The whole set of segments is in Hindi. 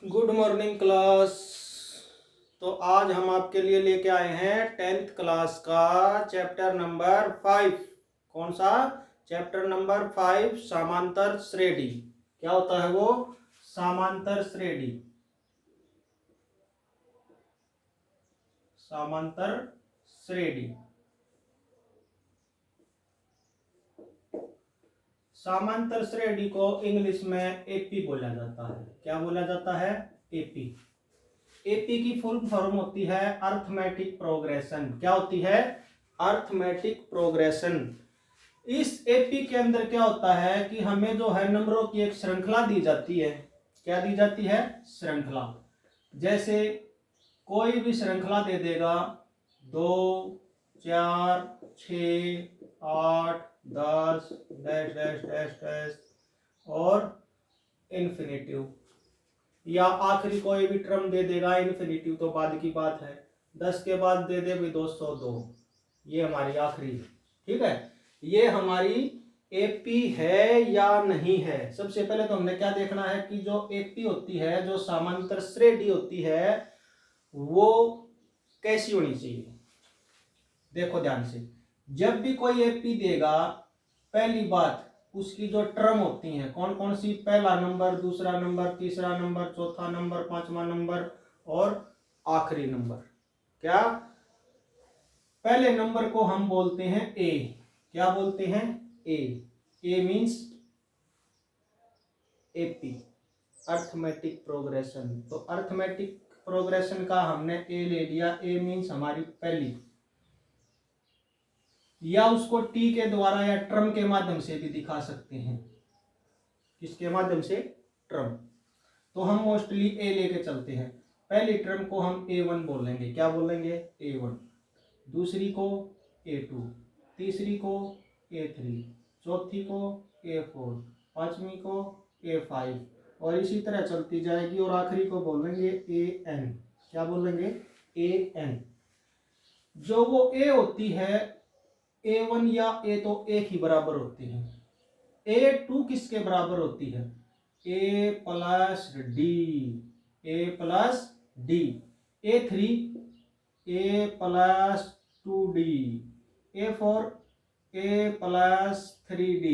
Good morning class. तो आज हम आपके लिए लेके आए हैं 10th क्लास का चैप्टर नंबर 5। कौन सा? चैप्टर नंबर 5, समांतर श्रेणी। क्या होता है वो? समांतर श्रेणी। समांतर श्रेणी। समांतर श्रेणी को इंग्लिश में एपी बोला जाता है। क्या बोला जाता है? एपी। एपी की फुल फॉर्म होती है अर्थमेटिक प्रोग्रेशन। क्या होती है? Arithmetic progression. इस एपी के अंदर क्या होता है कि हमें जो है नंबरों की एक श्रृंखला दी जाती है। क्या दी जाती है? श्रृंखला। जैसे कोई भी श्रृंखला दे देगा 2, 4, 6, 8, 10 डैश डैश डैश डैश और इन्फिनेटिव, या आखिरी कोई भी टर्म दे देगा इन्फिनेटिव तो बाद की बात है। 10 के बाद दे दे भी 202, ये हमारी आखिरी है। ठीक है, ये हमारी एपी है या नहीं है। सबसे पहले तो हमने क्या देखना है कि जो एपी होती है, जो समांतर श्रेणी होती है, वो कैसी होनी चाहिए। देखो ध्यान से, जब भी कोई एपी देगा, पहली बात उसकी जो टर्म होती हैं कौन कौन सी? पहला नंबर, दूसरा नंबर, तीसरा नंबर, चौथा नंबर, पांचवा नंबर और आखिरी नंबर। क्या? पहले नंबर को हम बोलते हैं ए। क्या बोलते हैं? ए। ए मींस एपी, अर्थमेटिक प्रोग्रेशन। तो अर्थमेटिक प्रोग्रेशन का हमने ए ले लिया। ए मींस हमारी पहली, या उसको टी के द्वारा या ट्रम के माध्यम से भी दिखा सकते हैं। किसके माध्यम से? ट्रम। तो हम मोस्टली ए लेके चलते हैं। पहली टर्म को हम A1 बोलेंगे। क्या बोलेंगे? A1। दूसरी को A2, तीसरी को A3, चौथी को A4, पांचवी को A5 और इसी तरह चलती जाएगी और आखिरी को बोलेंगे AN। क्या बोलेंगे? AN। जो वो A होती है, A1 या A तो एक ही बराबर होती है। A2 किसके बराबर होती है? A plus D. A plus D. A3 A plus 2D। A4 A plus 3D।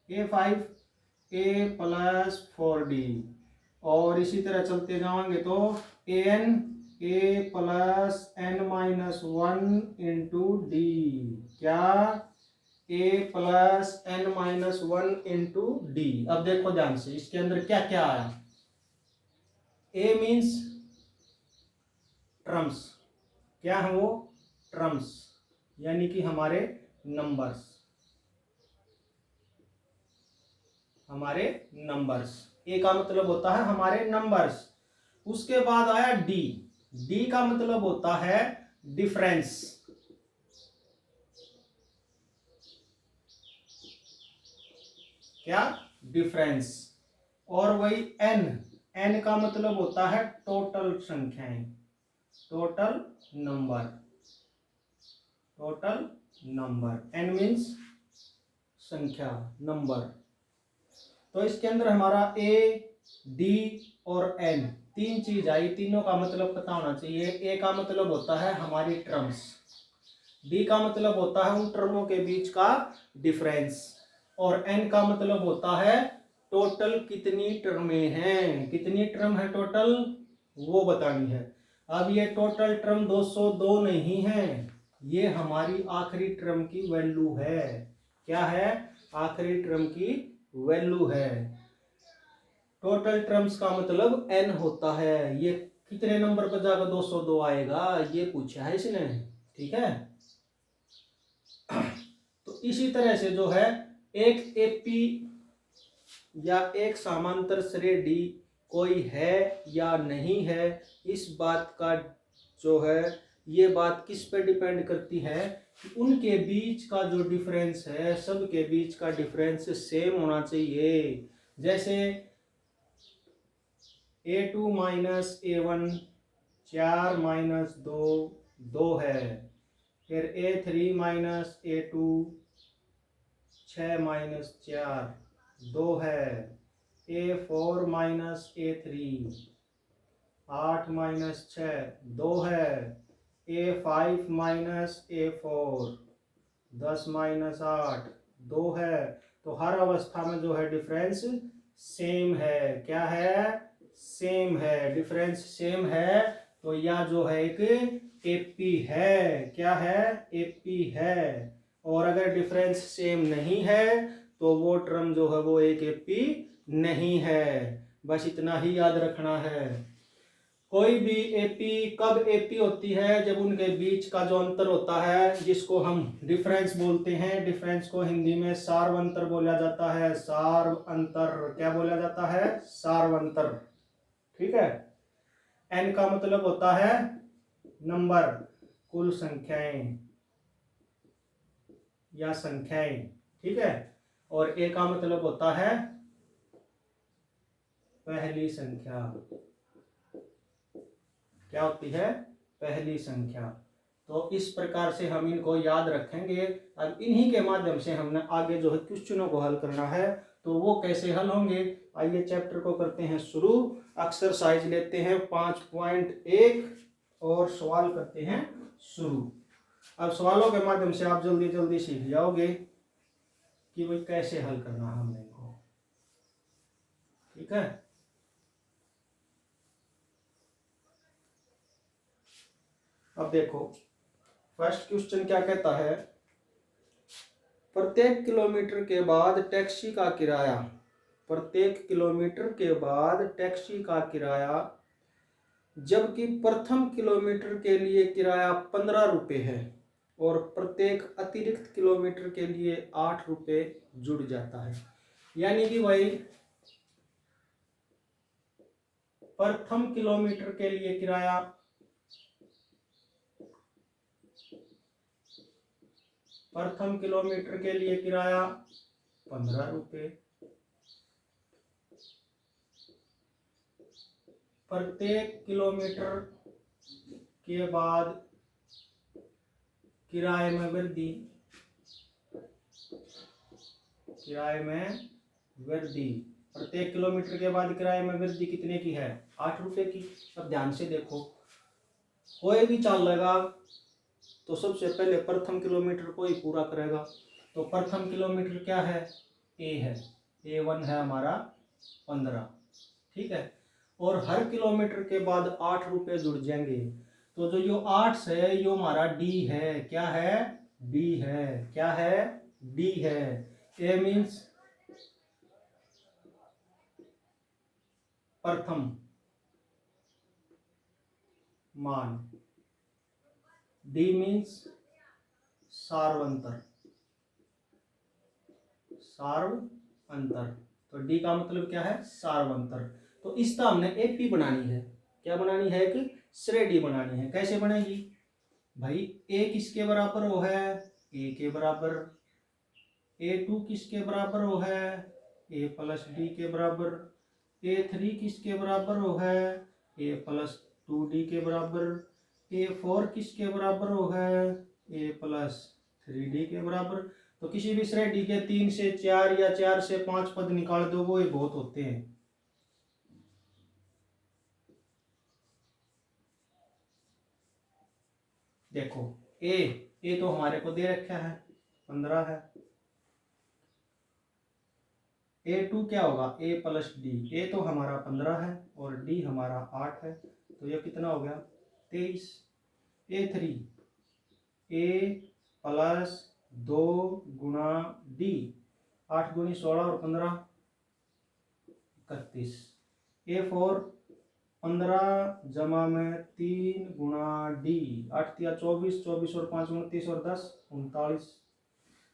A5 A plus 4D और इसी तरह चलते जाएंगे तो AN A plus n-1 into D. क्या? A plus n-1 into D. अब देखो ध्यान से, इसके अंदर क्या क्या आया। A means terms. क्या है वो? ट्रम्स, यानी कि हमारे नंबर्स। हमारे नंबर्स। ए का मतलब होता है हमारे नंबर्स। उसके बाद आया डी। डी का मतलब होता है डिफरेंस। क्या? डिफरेंस। और वही एन। एन का मतलब होता है टोटल संख्याएं, total number. Total number. N means संख्या, नंबर। तो इसके अंदर हमारा ए, डी और एन तीन चीज आई। तीनों का मतलब पता होना चाहिए। ए का मतलब होता है हमारी टर्म्स, डी का मतलब होता है उन टर्मों के बीच का डिफरेंस और एन का मतलब होता है टोटल कितनी टर्में हैं। कितनी टर्म है टोटल, वो बतानी है। अब ये टोटल टर्म 202 नहीं है, ये हमारी आखिरी टर्म की वैल्यू है। क्या है? आखिरी टर्म की वैल्यू है। टोटल टर्म्स का मतलब n होता है। ये कितने नंबर पर जाकर 202 आएगा, ये पूछा है इसने। ठीक है, तो इसी तरह से जो है एक एपी या एक समांतर श्रेणी कोई है या नहीं है, इस बात का जो है, ये बात किस पे डिपेंड करती है कि उनके बीच का जो डिफरेंस है, सबके बीच का डिफरेंस सेम होना चाहिए। जैसे A2 माइनस A1 4 माइनस 2 2 है। फिर A3 माइनस A2 6 माइनस 4 2 है। A4 माइनस A3, 8 माइनस 6 2 है। A5 माइनस A4, 10 माइनस 8 2 है। तो हर अवस्था में जो है डिफरेंस सेम है। क्या है? सेम है। डिफरेंस सेम है तो यह जो है एक एपी है। क्या है? एपी है। और अगर डिफरेंस सेम नहीं है तो वो टर्म जो है वो एक एपी नहीं है। बस इतना ही याद रखना है। कोई भी एपी कब एपी होती है? जब उनके बीच का जो अंतर होता है जिसको हम डिफरेंस बोलते हैं। डिफरेंस को हिंदी में सार्वंतर बोला जाता है। सार्वंतर। क्या बोला जाता है? सार्वंतर। ठीक है। एन का मतलब होता है नंबर, कुल संख्याएं या संख्याएं। ठीक है। और ए का मतलब होता है पहली संख्या। क्या होती है? पहली संख्या। तो इस प्रकार से हम इनको याद रखेंगे। अब इन्हीं के माध्यम से हमने आगे जो है क्वेश्चनों को हल करना है। तो वो कैसे हल होंगे? आइए चैप्टर को करते हैं शुरू। एक्सरसाइज लेते हैं 5.1 और सवाल करते हैं शुरू। अब सवालों के माध्यम से आप जल्दी जल्दी सीख जाओगे कि भाई कैसे हल करना है हमने इनको। ठीक है। अब देखो फर्स्ट क्वेश्चन क्या कहता है? प्रत्येक किलोमीटर के बाद टैक्सी का किराया, प्रत्येक किलोमीटर के बाद टैक्सी का किराया, जबकि प्रथम किलोमीटर के लिए किराया 15 रुपये है और प्रत्येक अतिरिक्त किलोमीटर के लिए 8 रुपये जुड़ जाता है। यानी कि भाई प्रथम किलोमीटर के लिए किराया प्रथम किलोमीटर के लिए किराया 15 रुपये, प्रत्येक किलोमीटर के बाद किराए में वृद्धि, किराए में वृद्धि, प्रत्येक किलोमीटर के बाद किराए में वृद्धि कितने की है? 8 रुपये की। अब ध्यान से देखो, कोई भी चाल लगा तो सबसे पहले प्रथम किलोमीटर को ही पूरा करेगा। तो प्रथम किलोमीटर क्या है? ए है। A1 है हमारा 15। ठीक है। और हर किलोमीटर के बाद 8 रुपये जुड़ जाएंगे। तो जो 8 है यो हमारा डी है। क्या है? डी है। क्या है? डी है। ए मीन्स प्रथम मान, डी मीन्स सार्वंतर, सार्वंतर। तो डी का मतलब क्या है? सार्वंतर। तो इसका हमने एपी बनानी है। क्या बनानी है? एक श्रेणी बनानी है। कैसे बनेगी भाई? ए किसके बराबर हो है? ए के बराबर। A2 किसके बराबर हो है? ए प्लस डी के बराबर। A3 किसके बराबर हो है? ए प्लस 2D के बराबर। A4 किसके बराबर हो है? ए प्लस 3D के बराबर। तो किसी भी श्रेणी के 3 से 4 या 4 से 5 पद निकाल दो, वो ये बहुत होते हैं। देखो ए तो हमारे को दे रखा है 15 है। A2 क्या होगा? A plus D. ए तो हमारा 15 है और डी हमारा 8 है। तो ये कितना हो गया? 23। A3 A प्लस 2 गुणा डी, 8 गुणी 16 और 15 31। A4 15 जमा में 3 गुणा डी, 8 तिया 24, 24 और 5 29 और 10 39।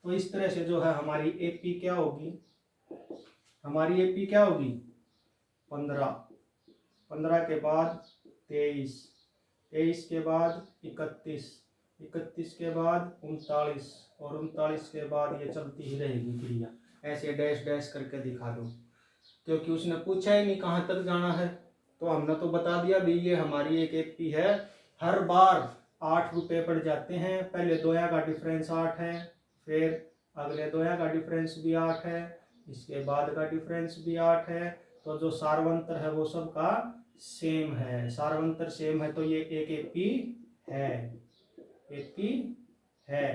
तो इस तरह से जो है हमारी एपी क्या होगी? हमारी एपी क्या होगी? 15, 15 के बाद 23, 23 के बाद 31, 31 के बाद 39 और 39 के बाद ये चलती ही रहेगी क्रिया। ऐसे डैश डैश करके दिखा दो, क्योंकि उसने पूछा ही नहीं कहाँ तक जाना है। तो हमने तो बता दिया भी ये हमारी एक एपी है। हर बार 8 रुपये पड़ जाते हैं। पहले दोया का डिफरेंस 8 है, फिर अगले दोया का डिफरेंस भी 8 है, इसके बाद का डिफरेंस भी 8 है। तो जो सार्वंतर है वो सबका सेम है, सार्वंतर सेम है, तो ये एक एपी है, एपी है,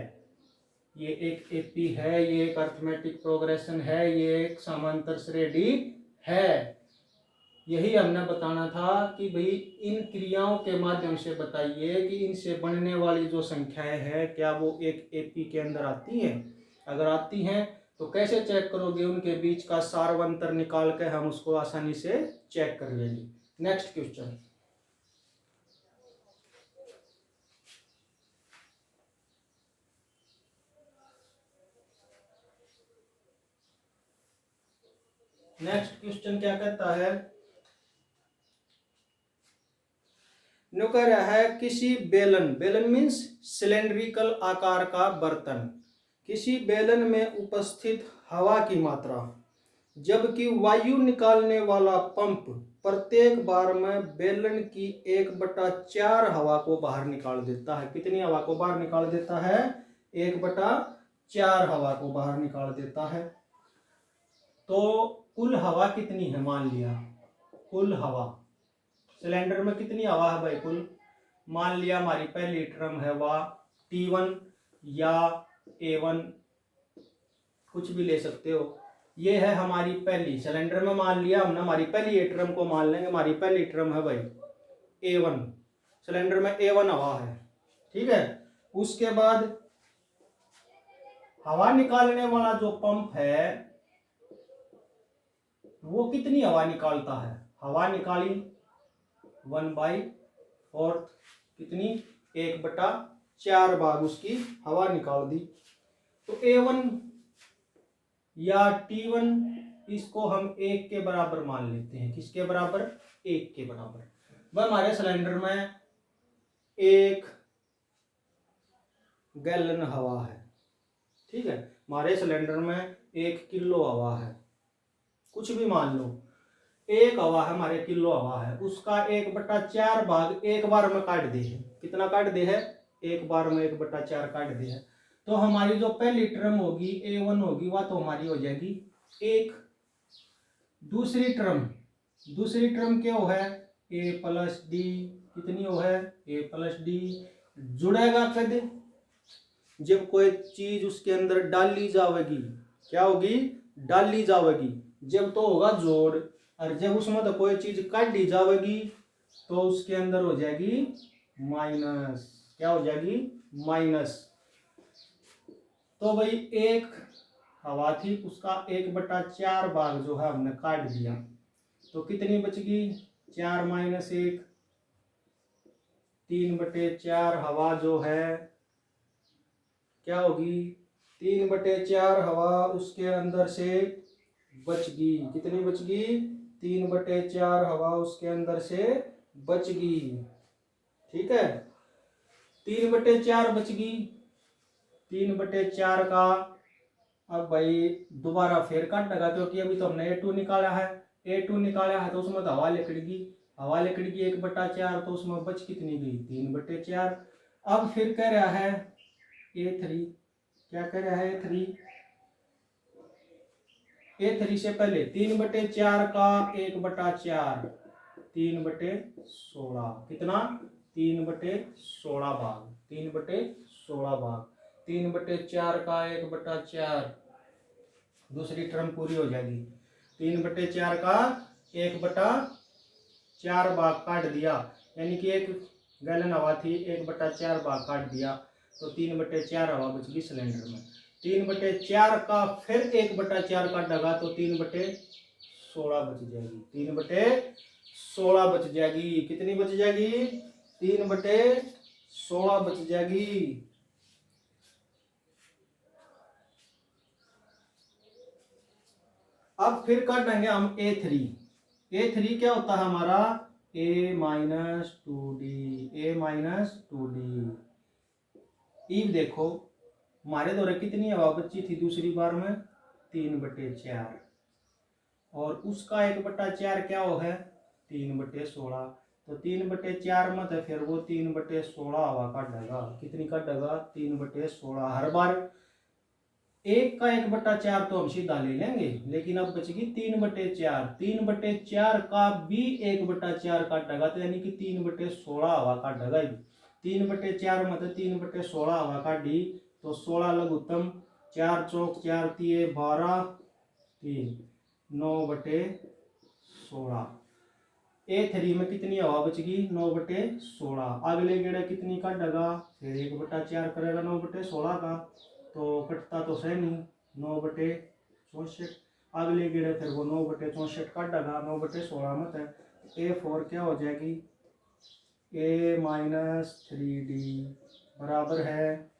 ये एक एपी है, ये एक अर्थमेटिक प्रोग्रेशन है, ये एक समांतर श्रेणी है। यही हमने बताना था कि भाई इन क्रियाओं के माध्यम से बताइए कि इनसे बनने वाली जो संख्याएं हैं क्या वो एक एपी के अंदर आती हैं। अगर आती हैं तो कैसे चेक करोगे, उनके बीच का सार्वंतर निकाल के हम उसको आसानी से चेक कर लेंगे। नेक्स्ट क्वेश्चन, नेक्स्ट क्वेश्चन क्या कहता है, नो कह रहा है किसी बेलन, बेलन मीन्स सिलेंड्रिकल आकार का बर्तन, किसी बेलन में उपस्थित हवा की मात्रा जबकि वायु निकालने वाला पंप प्रत्येक बार में बेलन की 1/4 हवा को बाहर निकाल देता है। कितनी हवा को बाहर निकाल देता है? 1/4 हवा को बाहर निकाल देता है। तो कुल हवा कितनी है मान लिया, कुल हवा सिलेंडर में कितनी हवा है भाई कुल, मान लिया हमारी पहली टर्म है वह T1 या A1 कुछ भी ले सकते हो। ये है हमारी पहली सिलेंडर में, मान लिया हमने हमारी पहली टर्म को मान लेंगे, हमारी पहली टर्म है भाई A1, सिलेंडर में A1 हवा है, ठीक है। उसके बाद हवा निकालने वाला जो पंप है वो कितनी हवा निकालता है, हवा निकाली 1/4, कितनी 1/4 भाग उसकी हवा निकाल दी। तो A1 या T1 इसको हम 1 के बराबर मान लेते हैं। किसके बराबर? 1 के बराबर। वह हमारे सिलेंडर में 1 गैलन हवा है, ठीक है। हमारे सिलेंडर में 1 किलो हवा है, कुछ भी मान लो, 1 हवा है हमारे किलो हवा है, उसका 1/4 भाग एक बार में काट दे है। कितना काट दे है? एक बार में 1/4 काट दे है। तो हमारी जो पहली टर्म होगी A1 होगी वह तो हमारी हो जाएगी 1। दूसरी टर्म क्या है? A+D, कितनी हो है? A+D। जुड़ेगा कद? जब कोई चीज उसके अंदर डाली जाएगी, क्या होगी? डाली जाएगी, जब तो होगा जोड़, और जब उसमें तो कोई चीज काटी जाएगी तो उसके अंदर हो जाएगी माइनस। क्या हो जाएगी? माइनस। तो भाई 1 हवा थी, उसका 1/4 भाग जो है हमने काट दिया, तो कितनी बचगी? 4 - 1, 3/4 हवा जो है क्या होगी? 3/4 हवा उसके अंदर से बचगी। कितनी बचगी? 3/4 हवा उसके अंदर से बचगी, ठीक है। 3/4 बचगी, 3/4 का अब भाई दोबारा फिर काटेगा, क्योंकि अभी तो हमने A2 निकाला है, A2 निकाला है तो उसमें तो हवा लिकड़गी, हवा लिकड़गी 1/4, तो उसमें बच कितनी गई? 3/4। अब फिर कह रहा है A3, क्या कह रहा है? A3 से पहले 3/4 का 1/4, 3/16, कितना? 3/16 भाग, 3/16 भाग, 3/4 का 1/4, दूसरी टर्म पूरी हो जाएगी। 3/4 का 1/4 भाग काट दिया, यानी कि 1 गैलन हवा थी, 1/4 भाग काट दिया, तो 3/4 हवा बच गई सिलेंडर में। 3/4 का फिर 1/4 काटेगा तो 3/16 बच जाएगी, 3/16 बच जाएगी। कितनी बच जाएगी? 3/16 बच जाएगी। अब फिर काटेंगे हम A3। A3 क्या होता है हमारा? A-2D, A-2D। अब देखो हमारे द्वारा कितनी हवा बची थी दूसरी बार में? 3/4, और उसका 1/4 क्या हो है? 3/16, तो 3/4 में तो फिर वो 3/16 हवा काटेगा। कितनी काटेगा? 3/16। हर बार 1 का 1/4 तो हम सीधा ले लेंगे, लेकिन अब बचेगी 3/4। 3/4 का भी 1/4 काटेगा तो यानी कि 3/16 हवा काटेगा। 3/4 मतलब 3/16 हवा काटी तो 16 लघुत्तम, 4 चौक 4 तिये 12, 3 9/16। A3 में कितनी हवा बचेगी? 9/16। अगले गेड़े कितनी काटेगा? फिर 1/4 करेगा 9/16 का, तो कटता तो सही नहीं, 9/64। अगले गेड़े फिर वो 9/64 काटेगा 9/16 में। A4 क्या हो जाएगी? A-3D बराबर है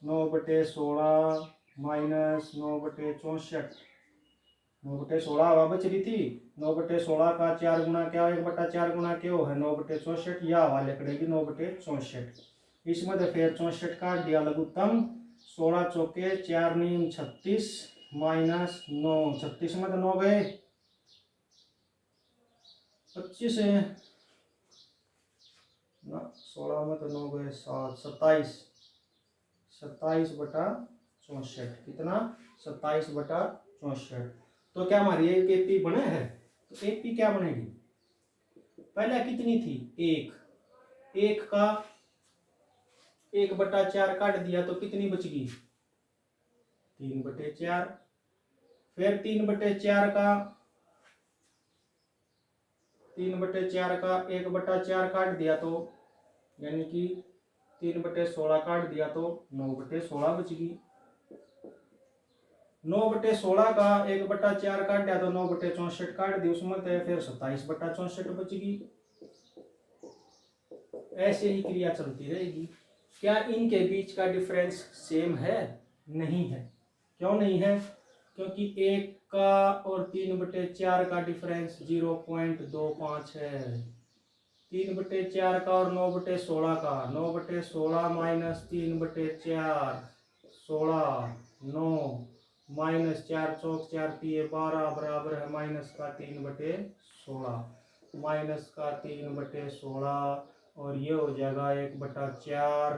9/16 माइनस 9/64। 9/16 हवा बच रही थी, 9/16 का 4 गुना क्या, 1/4 गुना क्या है 9/64, या हवा निकलेगी 9/64। इसमें तो फिर 64 काट दिया लघुत्तम, 16 चौके 4 नीम 36 माइनस 9, 36 में तो 9 गए, 25 है ना, 16 में तो 9 गए 7, 27, 27/64। कितना? 27/64। तो क्या हमारी एक एपी बने है? तो एपी क्या बनेगी? पहले कितनी थी? 1 का 1/4 काट दिया तो कितनी बचगी? 3/4। फिर 3/4 का 1/4 काट दिया तो यानी कि 3/16 काट दिया तो 9/16 बचगी। 9/16 का 1/4 काट दिया तो 9/64 काट दी उसमें, तो फिर 27/64 बचगी। ऐसे ही क्रिया चलती रहेगी। क्या इनके बीच का डिफरेंस सेम है? नहीं है। क्यों नहीं है? क्योंकि 1 का और 3/4 का डिफरेंस 0.25 है। 3/4 का और 9/16 का, 9/16 माइनस 3/4, 16, 9 माइनस 4 चौक 4 तिये 12 बराबर है माइनस का 3/16, माइनस का 3/16, और ये हो जाएगा 1/4।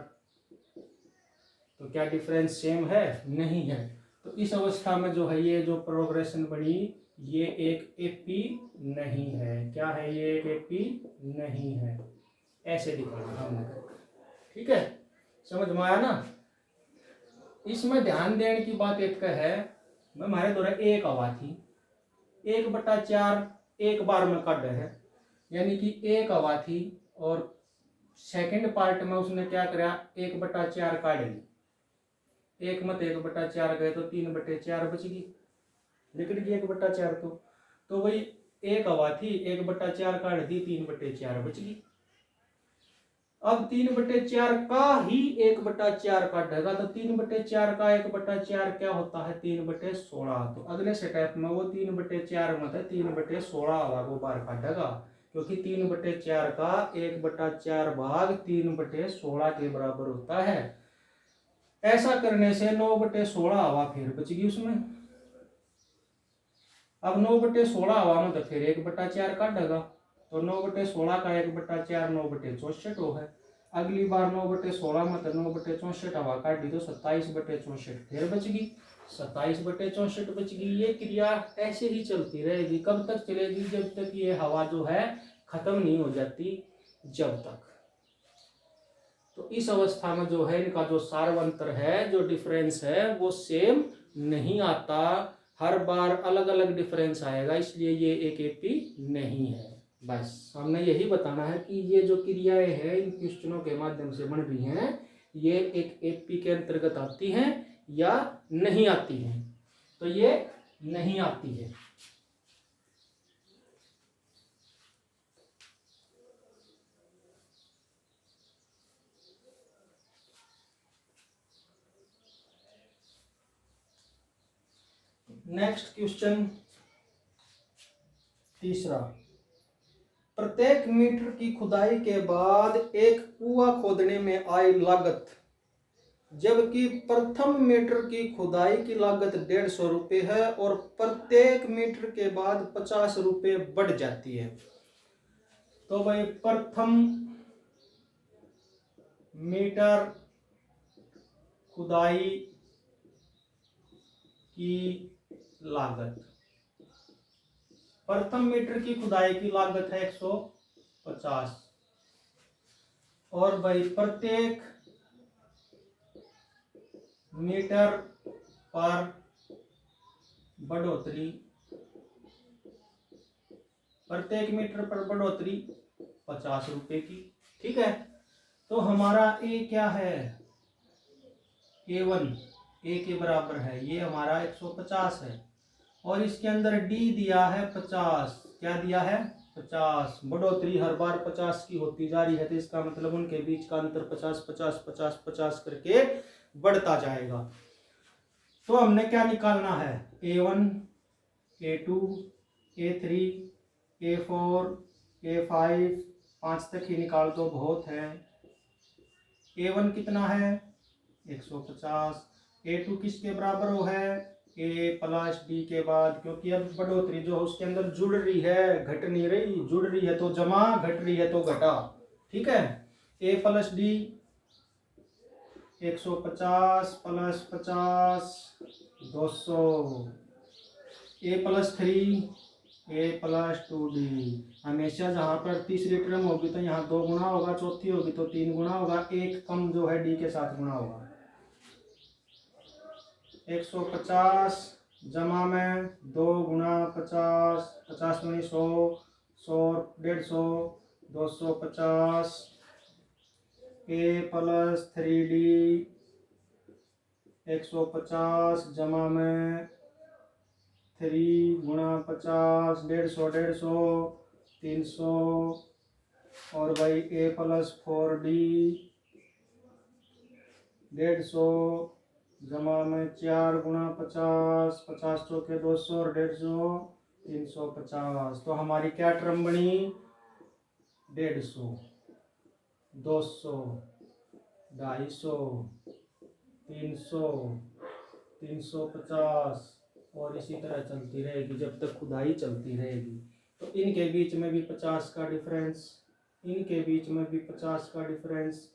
तो क्या डिफरेंस सेम है? नहीं है। तो इस अवस्था में जो है ये जो प्रोग्रेशन बनी, ये एक एपी नहीं है। क्या है? ये एक एपी नहीं है। ऐसे दिखाना हमने, ठीक है? समझ में आया ना? इसमें ध्यान देने की बात एक है, मैं हमारे द्वारा 1 हवा थी, 1/4 एक बार में कट है, यानी कि 1 हवा थी, और सेकंड पार्ट में उसने क्या करा? 1/4 काट ली। 1 में 1/4 गए तो 3/4 बचगी, निकल गई 1/4। तो वही 1 हवा थी, 1/4 काट दी, 3/4 बचगी। अब 3/4 का ही 1/4 काटेगा तो 3/4 का 1/4 क्या होता है? 3/16। तो अगले स्टेप में वो 3/4 में 3/16 हवा को बाहर काटेगा, क्योंकि 3/4 का 1/4 भाग 3/16 के बराबर होता है। ऐसा करने से 9/16 हवा फिर बचगी उसमें। अब 9/16 हवा में तो फिर 1/4 काटेगा, तो 9/16 का 1/4 9/64 हो है। अगली बार 9/16 में तो 9/64 हवा काट दी तो 27/64 फिर बचगी, 27/64 बचगी। ये क्रिया ऐसे ही चलती रहेगी। कब तक चलेगी? जब तक ये हवा जो है खत्म नहीं हो जाती, जब तक। तो इस अवस्था में जो है इनका जो सार्वंतर है, जो डिफरेंस है, वो सेम नहीं आता, हर बार अलग अलग डिफरेंस आएगा, इसलिए ये एक एपी नहीं है। बस हमने यही बताना है कि ये जो क्रियाएं हैं इन क्वेश्चनों के माध्यम से बन रही हैं, ये एक एपी के अंतर्गत आती हैं या नहीं आती हैं। तो ये नहीं आती है। नेक्स्ट क्वेश्चन तीसरा, प्रत्येक मीटर की खुदाई के बाद एक कुआं खोदने में आई लागत, जबकि प्रथम मीटर की खुदाई की लागत 150 रुपये है और प्रत्येक मीटर के बाद 50 रुपये बढ़ जाती है। तो भाई प्रथम मीटर खुदाई की लागत, प्रथम मीटर की खुदाई की लागत है 150, और भाई प्रत्येक मीटर पर बढ़ोतरी, प्रत्येक मीटर पर बढ़ोतरी 50 रुपए की। ठीक है, तो हमारा ए क्या है, A1 ए के बराबर है, ये हमारा 150 है, और इसके अंदर डी दिया है 50। क्या दिया है, 50। बढ़ोतरी हर बार 50 की होती जा रही है, तो इसका मतलब उनके बीच का अंतर 50 50 50 50 करके बढ़ता जाएगा। तो हमने क्या निकालना है, A1 A2 A3 A4 A5, 5 तक ही निकाल दो, बहुत है। A1 कितना है 150, A2 किसके बराबर हो है, A प्लस डी के बाद, क्योंकि अब बढ़ोतरी जो है उसके अंदर जुड़ रही है, घट नहीं रही, जुड़ रही है तो जमा, घट रही है तो घटा। ठीक है, A plus D 150 plus 50 200, A plus 3 A plus 2D। हमेशा जहाँ पर तीसरी टर्म होगी तो यहाँ 2 गुना होगा, चौथी होगी तो 3 गुना होगा, एक कम जो है डी के साथ गुना होगा। 150 जमा में 2 गुना 50, 50 में 100, 100 150, 250, A प्लस 3D 150 जमा में 3 गुना 50, 150, 300, और भाई A प्लस 4D 150 जमा में 4 गुना 50, 50 चौके 200 और 150, 350। तो हमारी क्या टर्म बनी, 150, 200, 250, 300, 350, और इसी तरह चलती रहेगी जब तक खुदाई चलती रहेगी। तो इनके बीच में भी 50 का डिफरेंस, इनके बीच में भी 50 का डिफरेंस,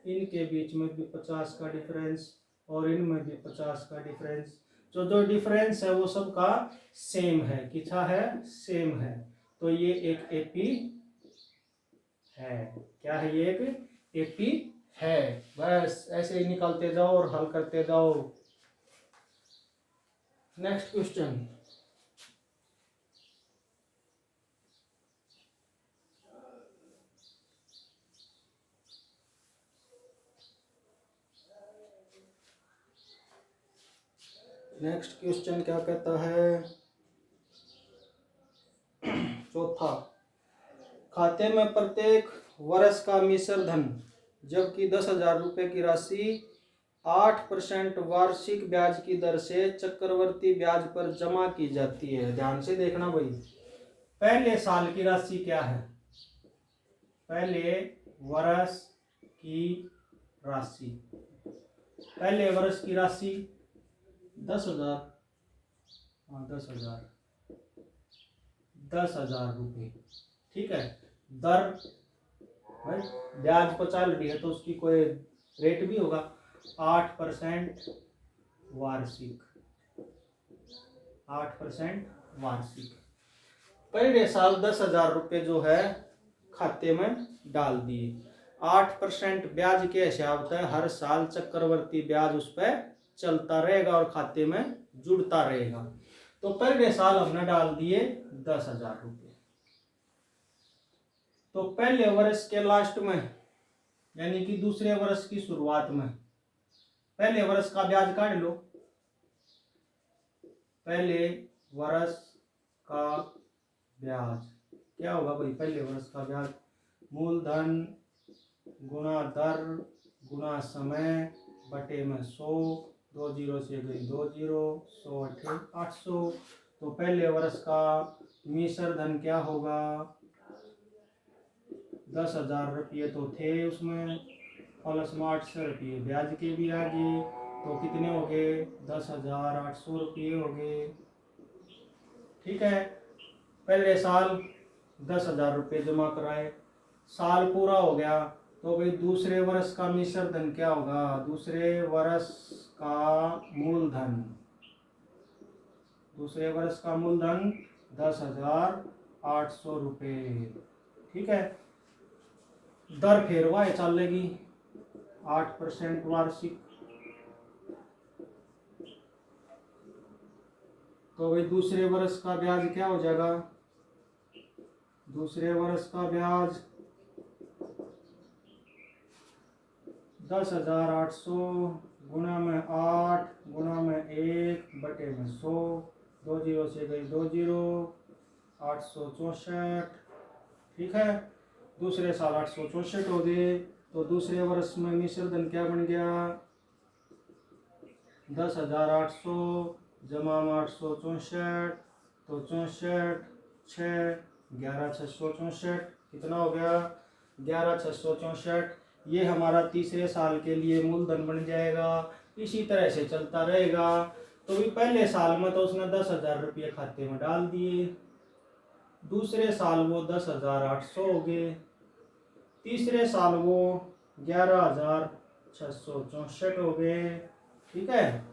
इनके बीच में भी 50 का डिफरेंस, और इनमें भी 50 का डिफरेंस। जो जो डिफरेंस है वो सबका सेम है, कितना है, सेम है। तो ये एक एपी है। क्या है, ये एक एपी है। बस ऐसे ही निकालते जाओ और हल करते जाओ। नेक्स्ट क्वेश्चन, नेक्स्ट क्वेश्चन क्या कहता है, चौथा, खाते में प्रत्येक वर्ष का मिश्र धन जबकि 10,000 रुपए की राशि 8% वार्षिक ब्याज की दर से चक्रवर्ती ब्याज पर जमा की जाती है। ध्यान से देखना भाई, पहले साल की राशि क्या है, पहले वर्ष की राशि, पहले वर्ष की राशि 10,000, हाँ 10,000 रुपये। ठीक है, दर भाई ब्याज पर चल रही है तो उसकी कोई रेट भी होगा, 8% वार्षिक, 8% वार्षिक। पहले साल 10,000 रुपये जो है खाते में डाल दिए, 8% ब्याज के हिसाब से हर साल चक्रवर्ती ब्याज उस पर चलता रहेगा और खाते में जुड़ता रहेगा। तो पहले साल हमने डाल दिए 10,000 रुपये। तो पहले वर्ष के लास्ट में यानी कि दूसरे वर्ष की शुरुआत में पहले वर्ष का ब्याज काट लो, पहले वर्ष का ब्याज क्या होगा भाई, पहले वर्ष का ब्याज मूलधन गुना दर गुना समय बटे में 100, 2 जीरो से गई 2 जीरो, 100 800। तो पहले वर्ष का मिश्र धन क्या होगा, 10,000 रुपये तो थे उसमें, प्लस में 800 रुपये ब्याज के भी आ गए, तो कितने हो गए, 10,800 रुपये हो गए। ठीक है, पहले साल 10,000 रुपये जमा कराए, साल पूरा हो गया तो भाई दूसरे वर्ष का मिश्र धन क्या होगा, दूसरे वर्ष का मूलधन दूसरे वर्ष का मूलधन 10,800 रुपये। ठीक है, दर फिर वह चलेगी 8% वार्षिक। तो भाई दूसरे वर्ष का ब्याज क्या हो जाएगा? दूसरे वर्ष का ब्याज 10,800 गुणा में 8 गुणा में 1 बटे में 100, 2 जीरो से गई 2 जीरो, 864। ठीक है, दूसरे साल 864 हो गए। तो दूसरे वर्ष में मिश्र धन क्या बन गया? 10,800 जमा में 864, तो 64 6 11,664 कितना हो गया? 11,664। ये हमारा तीसरे साल के लिए मूलधन बन जाएगा। इसी तरह से चलता रहेगा। तो भी पहले साल में तो उसने 10,000 रुपये खाते में डाल दिए, दूसरे साल वो 10,800 हो गए, तीसरे साल वो 11,664 हो गए। ठीक है,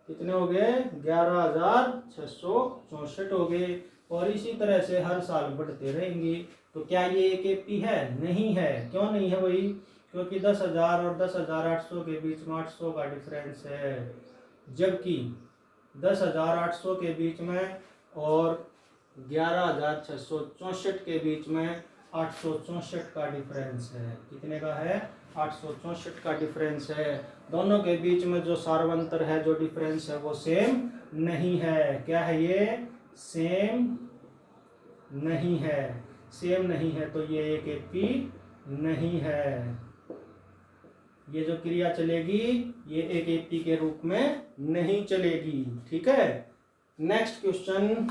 कितने हो गए? 11,664 हो गए। और इसी तरह से हर साल बढ़ते रहेंगे। तो क्या ये एक एपी है? नहीं है। क्यों नहीं है भाई? क्योंकि 10,000 और 10,800 के बीच में 800 का डिफरेंस है, जबकि 10,800 के बीच में और 11,664 के बीच में 864 का डिफरेंस है। कितने का है? 864 का डिफरेंस है। दोनों के बीच में जो सार्वंतर है, जो डिफरेंस है, वो सेम नहीं है। क्या है ये? सेम नहीं है। सेम नहीं है, तो ये एक एपी नहीं है। ये जो क्रिया चलेगी ये एक एपी के रूप में नहीं चलेगी। ठीक है, नेक्स्ट क्वेश्चन।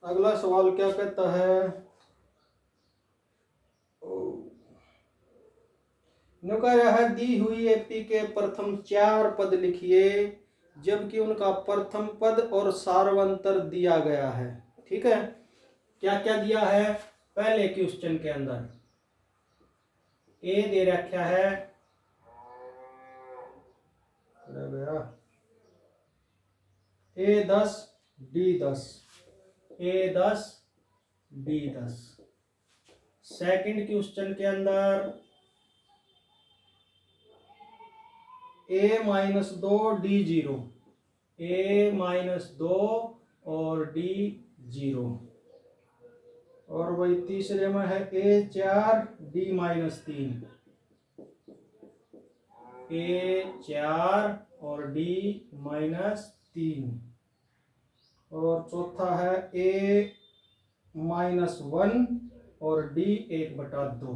अगला सवाल क्या कहता है? है दी हुई एपी के प्रथम 4 पद लिखिए, जबकि उनका प्रथम पद और सार्वंतर दिया गया है। ठीक है, क्या क्या दिया है? पहले क्वेश्चन के अंदर ए दे रखा है, A10 D10, A10 D10। Second question के अंदर A-2 D0, A-2 और D0। और वही तीसरे में है A4 D-3, A4 और D-3। और चौथा है A-1 और D1/2,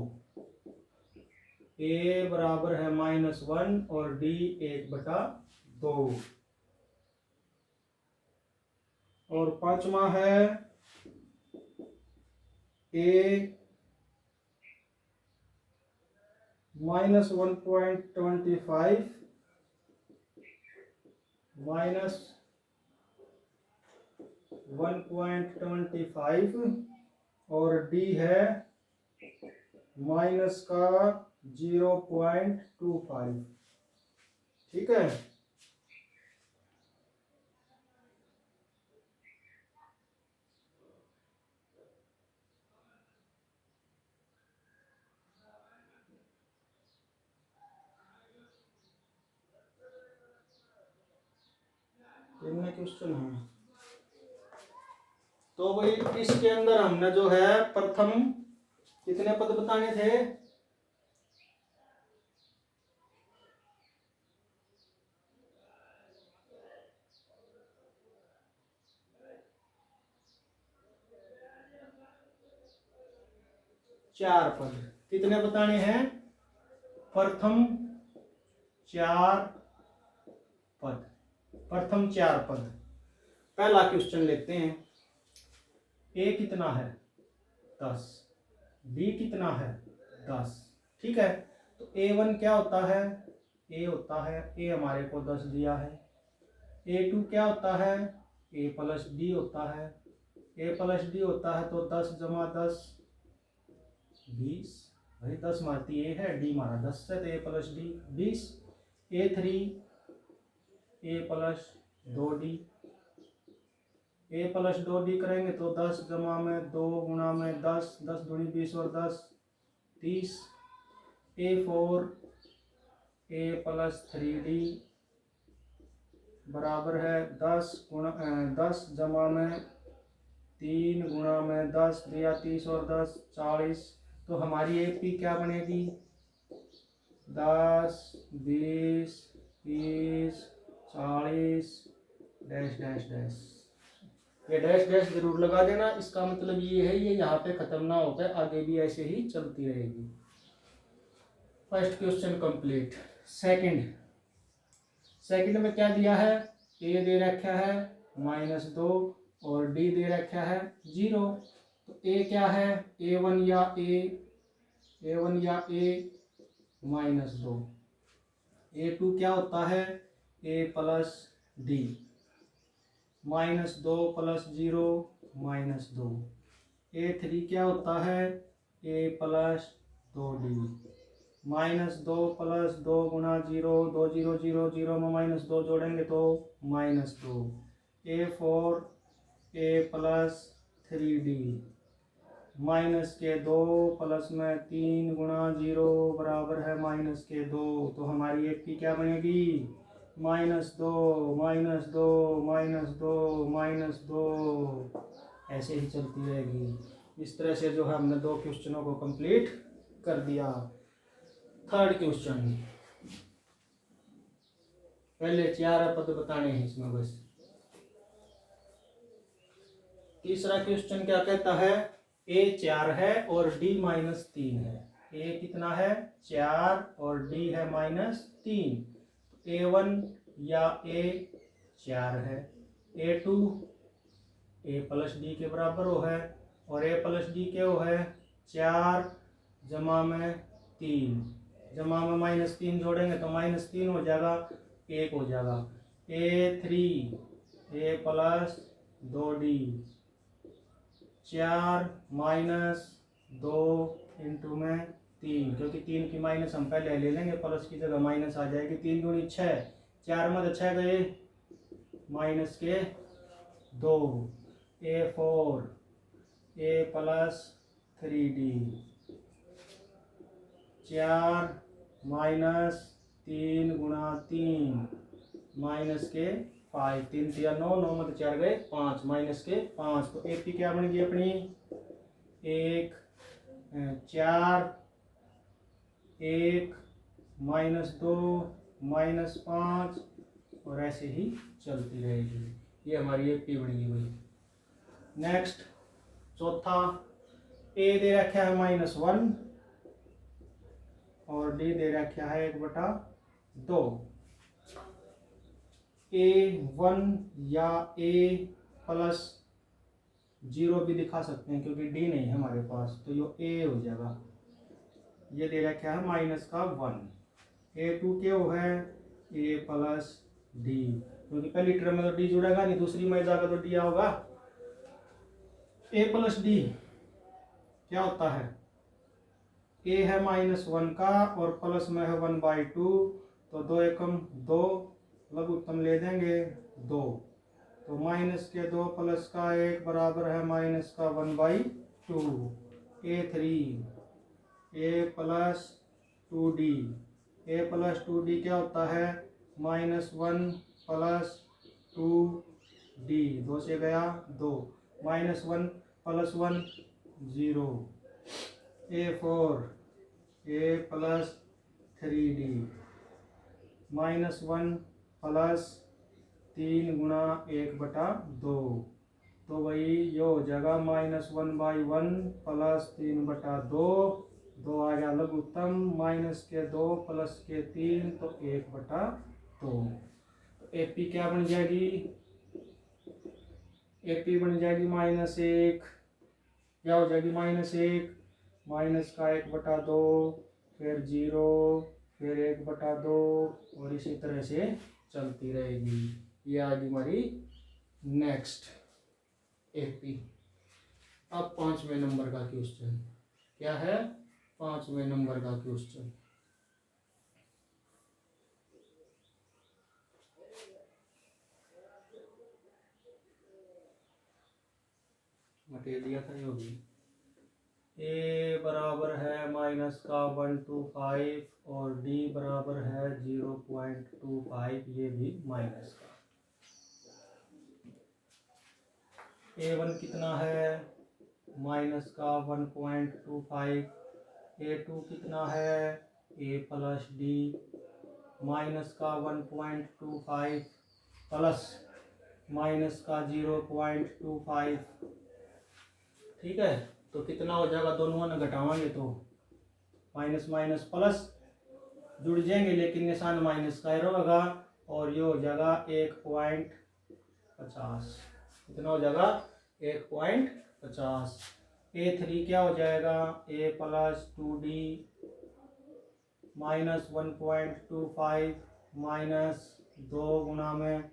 A बराबर है -1 और D1/2। और पांचवा है A -1.25 -1.25 और D है -0.25। ठीक है, इनमें क्वेश्चन है। तो भाई इसके अंदर हमने जो है प्रथम कितने पद बताने थे? 4 पद। कितने बताने हैं? प्रथम 4 पद। प्रथम 4 पद। पहला क्वेश्चन लेते हैं। ए कितना है? 10। बी कितना है? 10। ठीक है, तो A1 क्या होता है? ए होता है, ए हमारे को 10 दिया है। A2 क्या होता है? ए प्लस डी होता है। ए प्लस डी होता है तो 10 जमा 10 20, भाई 10 मारती ए है, डी मारा 10 से, तो ए प्लस डी 20। A3 ए प्लस 2D, ए प्लस 2D करेंगे तो 10 जमा में 2 गुणा में 10, 10 दूनी 20 और 10 30। A4 ए प्लस 3D बराबर है 10 जमा में 3 गुणा में 10 दिया 30 और 10 40। तो हमारी AP क्या बनेगी 10 20 30 40 डैश डैश डैश। ये डैश डैश जरूर लगा देना, इसका मतलब ये है ये यहाँ पे खत्म ना होकर आगे भी ऐसे ही चलती रहेगी। First question complete. सेकंड में क्या दिया है, ए दे रखा है -2 और डी दे रखा है 0। तो ए क्या है A1 या A -2। A2 क्या होता है A प्लस डी, -2 + 0 -2। A3 क्या होता है A प्लस 2D, -2 + 2 गुणा 0 2 0 0 0 में -2 जोड़ेंगे तो -2। A4 A plus 3D, -2 plus में 3 गुणा 0 बराबर है -2। तो हमारी AP क्या बनेगी -2 -2 -2 ऐसे ही चलती रहेगी। इस तरह से जो है हमने 2 क्वेश्चनों को कंप्लीट कर दिया। थर्ड क्वेश्चन, पहले 4 पद बताने हैं इसमें बस। तीसरा क्वेश्चन क्या कहता है A 4 है और D -3 है। A कितना है 4 और D है -3। A1 या A 4 है, A2 A प्लस D के बराबर हो है और A प्लस D के हो है 4 जमा में 3, जमा में -3 जोड़ेंगे तो -3 हो जाएगा 1 हो जाएगा। A3 A plus 2D, 4 -2 into में 3, क्योंकि 3 की माइनस हम पहले ले लेंगे, प्लस की जगह माइनस आ जाएगी। 3 दूनी 6, 4 में 6 गए -2। A4 A प्लस 3D, 4 -3 गुणा 3 -5, 3 3 9, 9 में 4 गए 5 -5। तो AP क्या बनेगी अपनी 1 4 1 -2 -5 और ऐसे ही चलती रहेगी। ये हमारी AP बनेगी भाई। नेक्स्ट चौथा, A दे रखा है -1 और D दे रखा है 1/2। A1 या A प्लस 0 भी दिखा सकते हैं क्योंकि D नहीं है हमारे पास, तो ये A हो जाएगा। ये दे रखा है -1। A2 क्या हो है A प्लस D, क्योंकि पहली टर्म में तो D जुड़ेगा नहीं, दूसरी में जाकर तो D आओगा। A प्लस D क्या होता है, A है -1 का और प्लस में है 1/2, तो 2 एकम 2, लघुत्तम ले देंगे 2, तो -2 प्लस का 1 बराबर है -1/2। A3 A plus 2D, A plus 2D क्या होता है -1 प्लस 2D, 2 से गया 2, -1 + 1 0। A4 A plus 3D, -1 plus 3 गुणा 1/2, तो वही ये हो जाएगा -1/1 प्लस 3/2, 2 आ गया लघुत्तम, -2 प्लस 3 तो 1/2। AP क्या बन जाएगी, AP बन जाएगी -1, क्या हो जाएगी -1 माइनस का 1/2, फिर 0, फिर 1/2 और इसी तरह से चलती रहेगी। ये आ गई हमारी नेक्स्ट एपी। अब 5वें नंबर का क्वेश्चन क्या है? 5वें नंबर का क्वेश्चन मटेरियल दिया था होगी। ए बराबर है -125 और डी बराबर है 0.25, ये भी माइनस का। A1 कितना है? -1.25। A2 कितना है? A plus D -1.25 plus -0.25। ठीक है, तो कितना हो जाएगा? दोनों ने घटावांगे तो माइनस माइनस प्लस जुड़ जाएंगे, लेकिन निशान माइनस का रहेगा और ये हो जाएगा 1.50। कितना हो जाएगा? 1.50। A3 क्या हो जाएगा? A प्लस 2D -1.25 माइनस 2 गुना में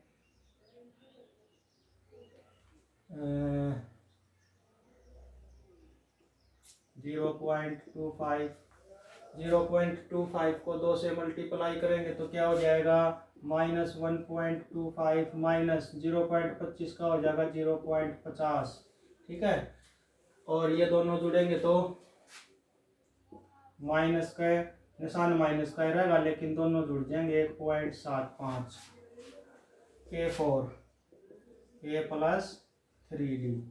0.25। 0.25 को 2 से मल्टीप्लाई करेंगे तो क्या हो जाएगा? -1.25 माइनस 0.25 का हो जाएगा 0.50। ठीक है, और ये दोनों जुड़ेंगे तो माइनस का निशान माइनस का रहेगा, लेकिन दोनों जुड़ जाएंगे 1.75। A4 A plus 3D।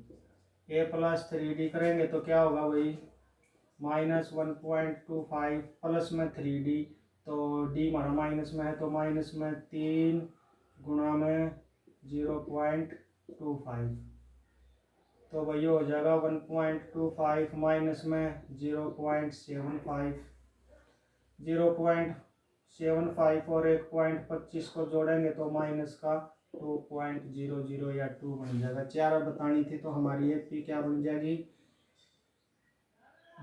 A plus 3D करेंगे तो क्या होगा भाई? -1.25 प्लस में 3D, तो D हमारा माइनस में है तो माइनस में 3 गुणा में 0.25, तो भाई हो जाएगा 1.25 माइनस में 0.75। 0.75 और 1.25 को जोड़ेंगे तो माइनस का 2.00 या 2 बन जाएगा। 4 बतानी थी तो हमारी एपी क्या बन जाएगी?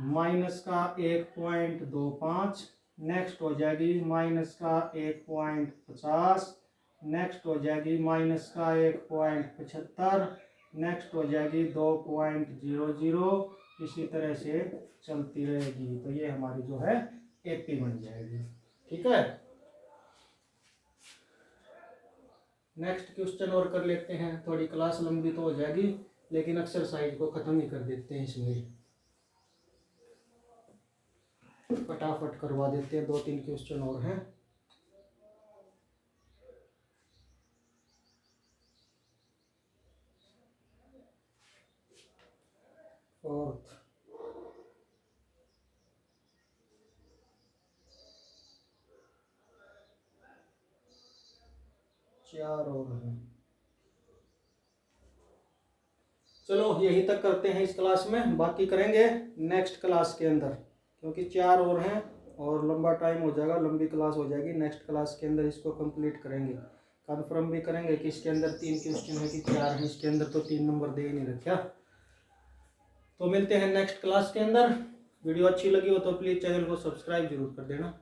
माइनस का 1.25, नेक्स्ट हो जाएगी माइनस का 1.50, नेक्स्ट हो जाएगी माइनस का 1.75, नेक्स्ट हो जाएगी 2.00, इसी तरह से चलती रहेगी। तो ये हमारी जो है एपी बन जाएगी। ठीक है, नेक्स्ट क्वेश्चन और कर लेते हैं। थोड़ी क्लास लंबी तो हो जाएगी, लेकिन एक्सरसाइज को खत्म ही कर देते हैं, इसमें फटाफट करवा देते हैं। 2-3 क्वेश्चन और हैं। फोर्थ, चार और हैं। चलो यहीं तक करते हैं इस क्लास में, बाकी करेंगे नेक्स्ट क्लास के अंदर, क्योंकि 4 और हैं और लंबा टाइम हो जाएगा, लंबी क्लास हो जाएगी। नेक्स्ट क्लास के अंदर इसको कंप्लीट करेंगे। कंफर्म भी करेंगे कि इसके अंदर 3 क्वेश्चन है कि 4 है। इसके अंदर तो 3 नंबर दे ही नहीं रखा। तो मिलते हैं नेक्स्ट क्लास के अंदर। वीडियो अच्छी लगी हो तो प्लीज़ चैनल को सब्सक्राइब जरूर कर देना।